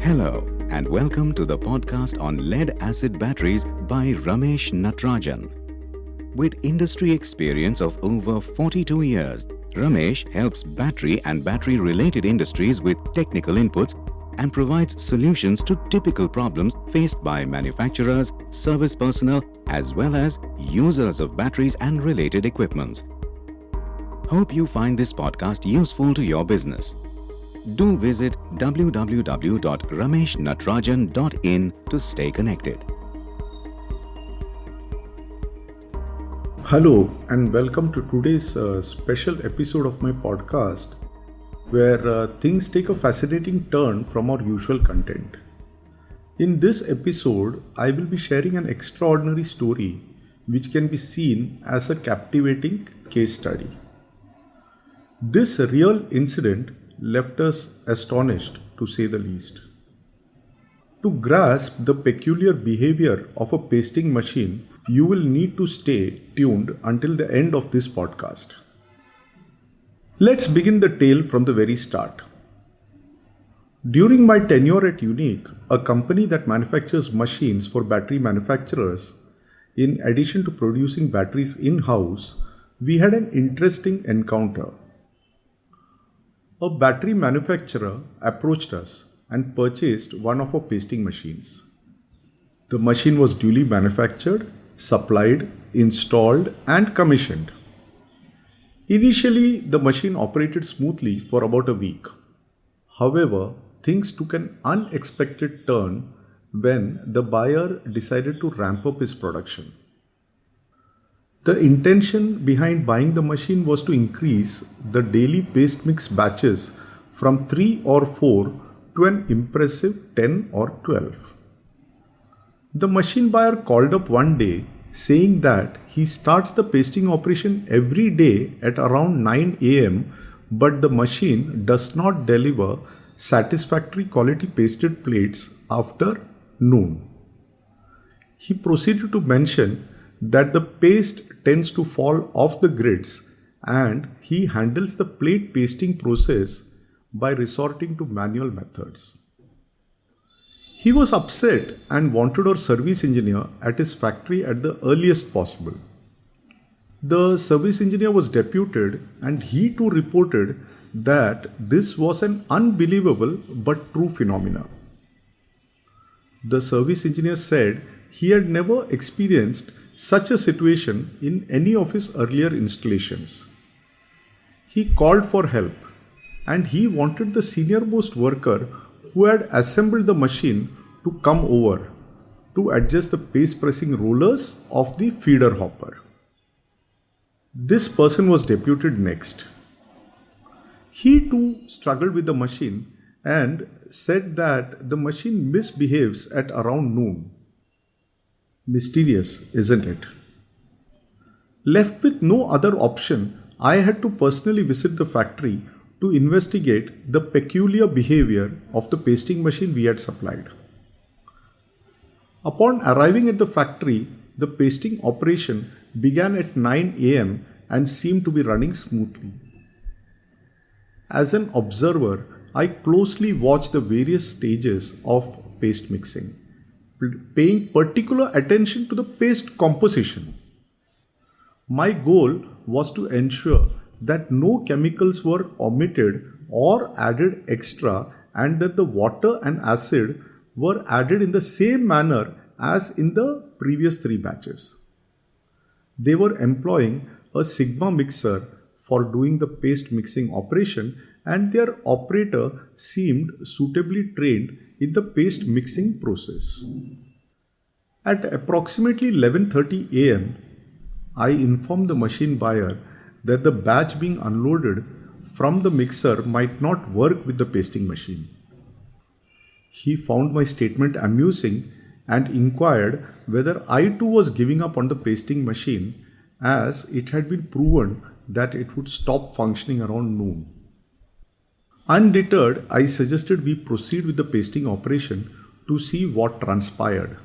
Hello and welcome to the podcast on lead-acid batteries by Ramesh Natarajan. With industry experience of over 42 years, Ramesh helps battery and battery-related industries with technical inputs and provides solutions to typical problems faced by manufacturers, service personnel, as well as users of batteries and related equipments. Hope you find this podcast useful to your business. Do visit www.rameshnatarajan.in to stay connected. Hello and welcome to today's special episode of my podcast where things take a fascinating turn from our usual content. In this episode, I will be sharing an extraordinary story which can be seen as a captivating case study. This real incident left us astonished, to say the least. To grasp the peculiar behavior of a pasting machine, you will need to stay tuned until the end of this podcast. Let's begin the tale from the very start. During my tenure at UNIK, a company that manufactures machines for battery manufacturers, in addition to producing batteries in-house, we had an interesting encounter. A battery manufacturer approached us and purchased one of our pasting machines. The machine was duly manufactured, supplied, installed, and commissioned. Initially, the machine operated smoothly for about a week. However, things took an unexpected turn when the buyer decided to ramp up his production. The intention behind buying the machine was to increase the daily paste mix batches from 3 or 4 to an impressive 10 or 12. The machine buyer called up one day saying that he starts the pasting operation every day at around 9 am, but the machine does not deliver satisfactory quality pasted plates after noon. He proceeded to mention that the paste tends to fall off the grids and he handles the plate pasting process by resorting to manual methods. He was upset and wanted our service engineer at his factory at the earliest possible. The service engineer was deputed and he too reported that this was an unbelievable but true phenomenon. The service engineer said he had never experienced such a situation in any of his earlier installations. He called for help and he wanted the senior most worker who had assembled the machine to come over to adjust the paste pressing rollers of the feeder hopper. This person was deputed next. He too struggled with the machine and said that the machine misbehaves at around noon. Mysterious, isn't it? Left with no other option, I had to personally visit the factory to investigate the peculiar behavior of the pasting machine we had supplied. Upon arriving at the factory, the pasting operation began at 9 am and seemed to be running smoothly. As an observer, I closely watched the various stages of paste mixing, paying particular attention to the paste composition. My goal was to ensure that no chemicals were omitted or added extra and that the water and acid were added in the same manner as in the previous 3 batches. They were employing a Sigma mixer for doing the paste mixing operation and their operator seemed suitably trained in the paste mixing process. At approximately 11:30 am, I informed the machine buyer that the batch being unloaded from the mixer might not work with the pasting machine. He found my statement amusing and inquired whether I too was giving up on the pasting machine as it had been proven that it would stop functioning around noon. Undeterred, I suggested we proceed with the pasting operation to see what transpired.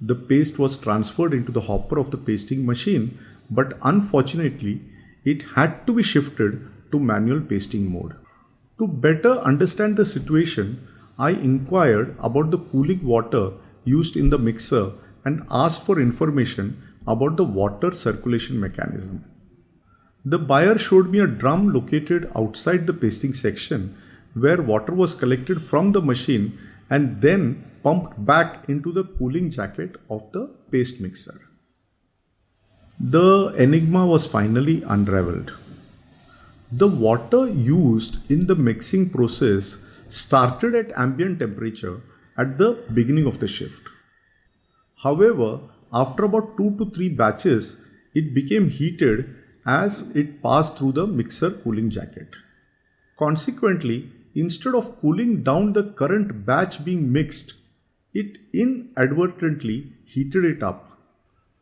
The paste was transferred into the hopper of the pasting machine, but unfortunately, it had to be shifted to manual pasting mode. To better understand the situation, I inquired about the cooling water used in the mixer and asked for information about the water circulation mechanism. The buyer showed me a drum located outside the pasting section where water was collected from the machine and then pumped back into the cooling jacket of the paste mixer. The enigma was finally unraveled. The water used in the mixing process started at ambient temperature at the beginning of the shift. However, after about 2 to 3 batches, it became heated as it passed through the mixer cooling jacket. Consequently, instead of cooling down the current batch being mixed, it inadvertently heated it up,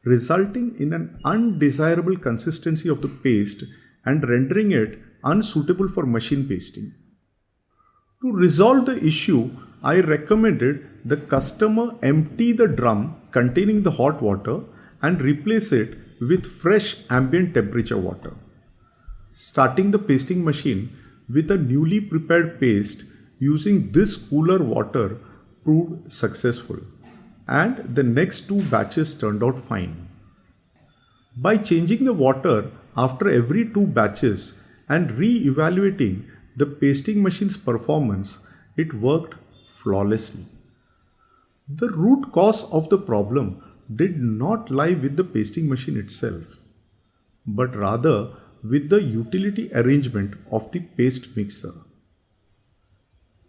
resulting in an undesirable consistency of the paste and rendering it unsuitable for machine pasting. To resolve the issue, I recommended the customer empty the drum containing the hot water and replace it with fresh ambient temperature water. Starting the pasting machine with a newly prepared paste using this cooler water proved successful, and the next 2 batches turned out fine. By changing the water after every 2 batches and re-evaluating the pasting machine's performance, it worked flawlessly. The root cause of the problem did not lie with the pasting machine itself, but rather with the utility arrangement of the paste mixer.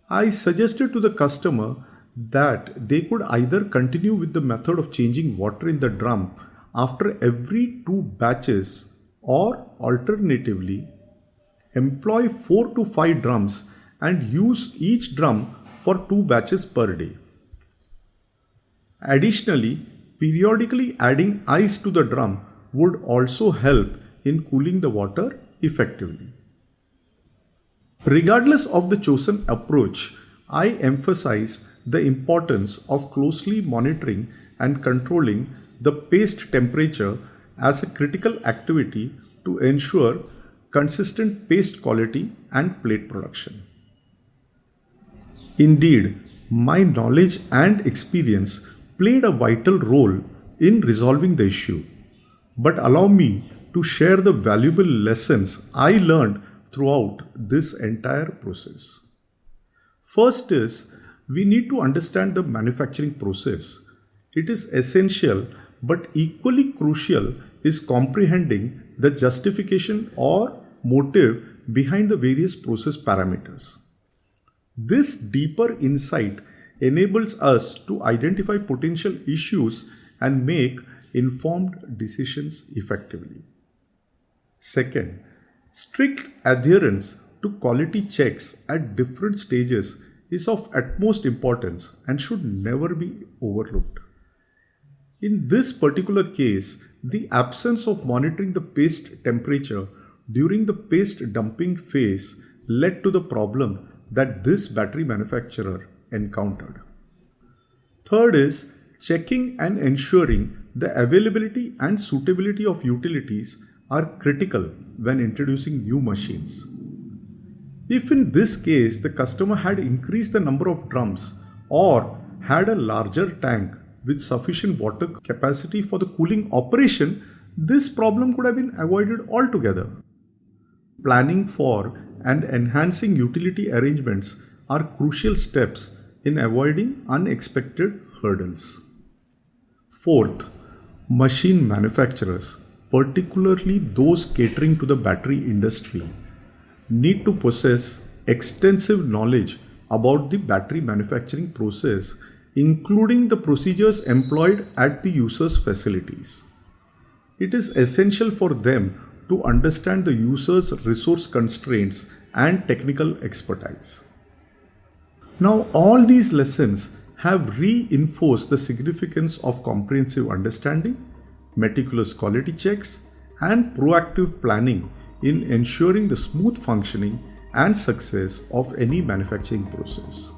I suggested to the customer that they could either continue with the method of changing water in the drum after every 2 batches or alternatively employ 4 to 5 drums and use each drum for 2 batches per day. Additionally, periodically adding ice to the drum would also help in cooling the water effectively. Regardless of the chosen approach, I emphasize the importance of closely monitoring and controlling the paste temperature as a critical activity to ensure consistent paste quality and plate production. Indeed, my knowledge and experience played a vital role in resolving the issue, but allow me to share the valuable lessons I learned throughout this entire process. First is, we need to understand the manufacturing process. It is essential, but equally crucial is comprehending the justification or motive behind the various process parameters. This deeper insight enables us to identify potential issues and make informed decisions effectively. Second, strict adherence to quality checks at different stages is of utmost importance and should never be overlooked. In this particular case, the absence of monitoring the paste temperature during the paste dumping phase led to the problem that this battery manufacturer encountered. Third is checking and ensuring the availability and suitability of utilities are critical when introducing new machines. If in this case the customer had increased the number of drums or had a larger tank with sufficient water capacity for the cooling operation, this problem could have been avoided altogether. Planning for and enhancing utility arrangements are crucial steps in avoiding unexpected hurdles. Fourth, machine manufacturers, particularly those catering to the battery industry, need to possess extensive knowledge about the battery manufacturing process, including the procedures employed at the user's facilities. It is essential for them to understand the user's resource constraints and technical expertise. Now, all these lessons have reinforced the significance of comprehensive understanding, meticulous quality checks, and proactive planning in ensuring the smooth functioning and success of any manufacturing process.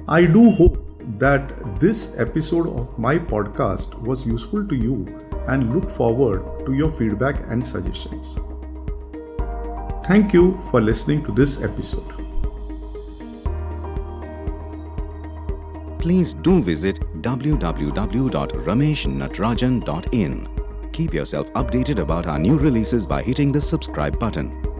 I do hope that this episode of my podcast was useful to you and look forward to your feedback and suggestions. Thank you for listening to this episode. please do visit www.rameshnatrajan.in. Keep yourself updated about our new releases by hitting the subscribe button.